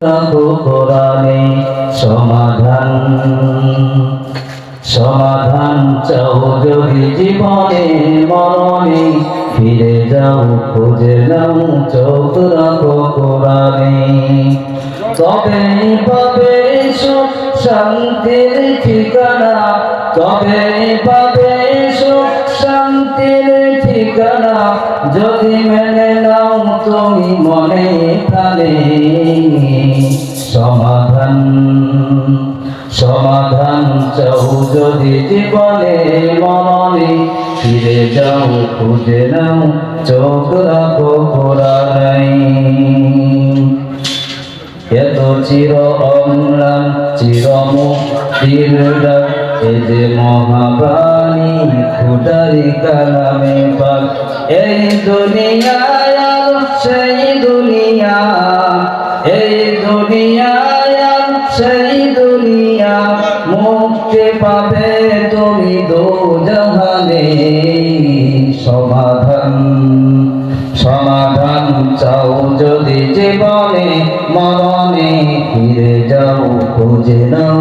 কোরআনে সমাধান সমাধান চাও যদি জীবনে মরণে ফিরে যাও খুঁজে নাও চোখ রাখো কোরআনে তবেই পাবে সুখ শান্তির ঠিকানা তবেই পাবে সুখ শান্তির ঠিকানা যদি মেনে নাও তুমি মনে প্রাণে সমাধান সমাধান চাও যদি জীবনে মরণে ফিরে যাও খুঁজে নাও চোখ রাখো কোরআনে এত চির অম্লান চির মুক্তির ডাক এ যে মহাবাণী খুদারি কালামে পাক এই দুনিয়ায় আর সেই দুনিয়া এই দুনিয়ায় আর সেই দুনিয়া মুক্তি পাবে তুমি দোজাহানে সমাধান সমাধান চাও যদি জীবনে মরণে ফিরে যাও খুঁজে নাও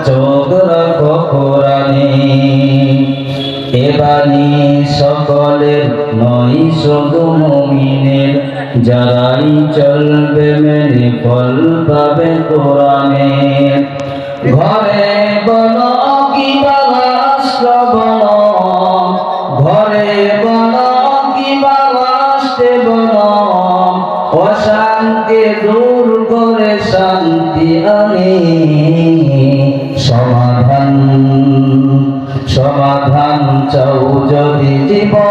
চোখ রাখো কোরআনে এ বাণী সকলের নয় শুধু মুমিনের যারাই চলবে মেনে ফল পাবে কোরআনের ঘরে বলো কিবা রাষ্ট্র বলো ঘরে বলো কিবা রাষ্ট্রে বলো অশান্তি দূর করে শান্তি আনে সমাধান সমাধান চাও যদি জীবন